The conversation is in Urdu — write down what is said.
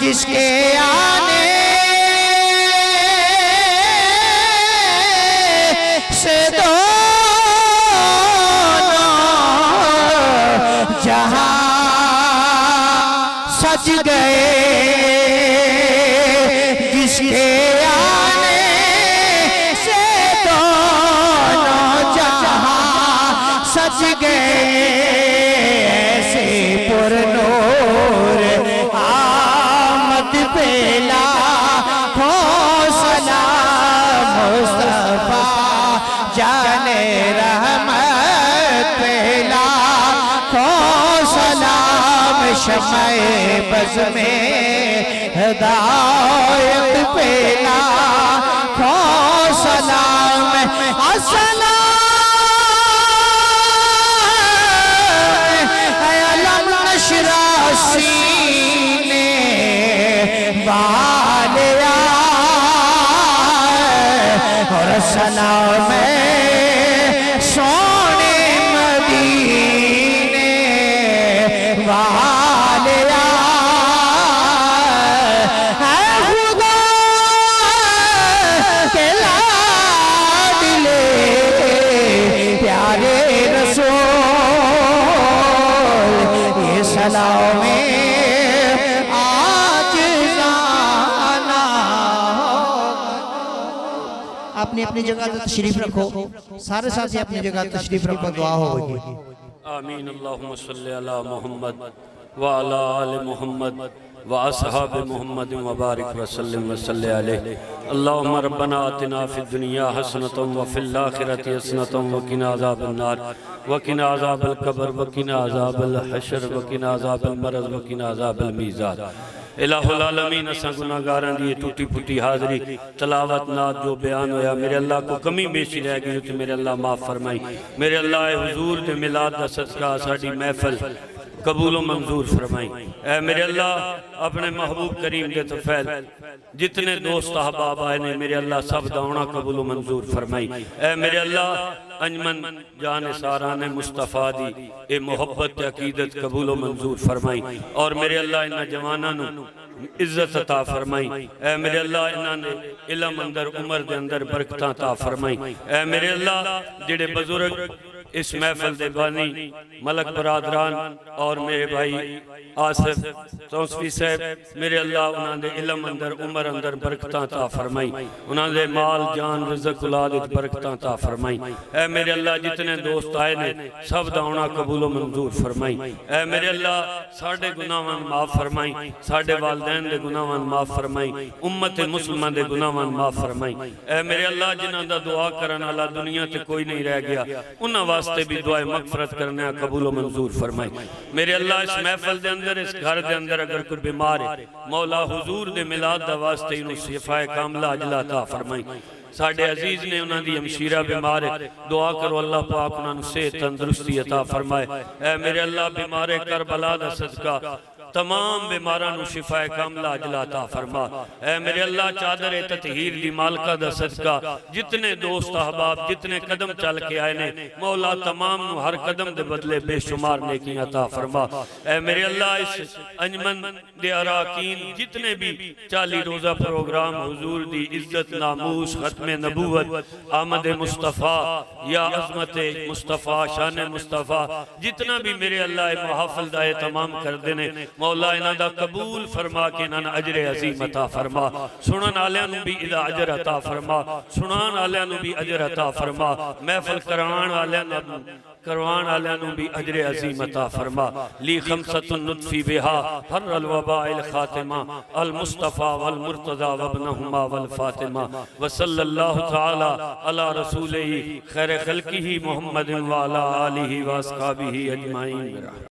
جس کے آنے سے دونوں جہاں سج گئے، جس کے آنے سے دونوں جہاں سج گئے، ایسے پر نور آمد پہ لاکھوں سلام مصطفیٰ جانے رحمت پہ لاکھوں سلام، شمع بز میں ہدایت پہ لاکھوں سلام، السلام علم نشرح سینے والیا، اور سلام سونے مدینے والیا، اے خدا کے لاڈلے پیارے رسول، یہ سلام آج گانا۔ اپنی اپنی جگہ تشریف رکھو، سارے ساتھی اپنی جگہ تشریف رکھو، دعا ہوگی۔ آمین۔ اللہم صلی علی محمد وعلی آل محمد واصحاب محمد وبارک وسلم وصلی علیہ۔ اللہم ربنا آتنا فی الدنیا حسنۃ وفی الآخرۃ حسنۃ وقنا عذاب النار وقنا عذاب القبر وقنا عذاب الحشر وقنا عذاب المرض وقنا عذاب المیزان۔ الہ العالمین، اساں گناہگاراں دی ٹوٹی پھوٹی حاضری تلاوت نات جو بیان ہویا، میرے اللہ کو کمی بیشی رہ گئی تو میرے اللہ معاف فرمائی۔ میرے اللہ حضور دے میلاد دا صدقہ ساڈی محفل قبول و منظور فرمائی۔ اے میرے اللہ اپنے محبوب کریم دے طفیل جتنے دوست احباب آئے نے میرے اللہ سب دعونا قبول و منظور فرمائی۔ اے میرے اللہ انجمن جان ساران مصطفیٰ دی اے محبت عقیدت قبول و منظور فرمائی، اور میرے اللہ انہا جوانہ نو عزت عطا فرمائی۔ اے میرے اللہ انہا نے علم اندر عمر دے اندر برکتاں عطا فرمائی۔ اے میرے اللہ جڑے بزرگ اس محفل دے بانی ملک برادران اور میرے بھائی آصف توسفی صاحب، میرے اللہ انہاں دے علم اندر عمر اندر برکتاں عطا فرمائی، انہاں دے مال جان رزق اولاد برکتاں عطا فرمائی۔ اے میرے اللہ جتنے دوست آئے نے سب دعونا قبول و منظور فرمائی۔ اے میرے اللہ ساڑھے گناہاں معاف فرمائی، ساڑھے والدین دے گناہاں معاف فرمائی، امت مسلمان دے گناہاں معاف فرمائی۔ اے میرے اللہ جنہاں دا دعا کرنا اللہ دنیا تے کوئی نہیں رہ گیا، انہاں واسطے بھی دعائے مغفرت کرنے قبول و منظور فرمائی۔ میرے اللہ اس محفل دے اندر اس گھر دے اندر اگر کوئی بیمار ہے مولا حضور دے میلاد دا واسطے انہوں شفاء کاملہ عجلہ عطا فرمائی۔ ساڑھے عزیز نے انہوں دی ہمشیرہ بیمار ہے، دعا کرو اللہ پاک انہوں سے تندرستی عطا فرمائے۔ اے میرے اللہ بیمار کربلا دا صدقہ تمام بیمارانو شفاء کاملہ عجلہ عطا فرما۔ اے میرے اللہ چادر تطہیر دی مالکہ دا صدقہ جتنے دوست احباب جتنے قدم چل کے آئے نے مولا تمام نو ہر قدم دے بدلے بے شمار نیکی عطا فرما۔ اے میرے اللہ اس انجمن دے اراکین جتنے بھی 40 روزہ پروگرام حضور دی عزت ناموس ختم نبوت آمد مصطفیٰ یا عظمت مصطفیٰ شان مصطفیٰ جتنا بھی میرے اللہ محافل دائے تمام کر دینے مولا انہاں دا قبول فرما کے انہاں اجر عظیم عطا فرما۔ سنن آلیاں نو بھی ادا اجر عطا فرما، سنان آلیاں نو بھی اجر عطا فرما، محفل کروان آلیاں نو بھی اجر عظیم عطا فرما۔ لی خمسۃ نطفی بہا حر الوباء الخاتمہ المصطفیٰ والمرتضی وابنہما والفاطمہ وصلی اللہ تعالی علی رسولہ خیر خلقہ محمد وعلی آلہ واصحابہ اجمعین۔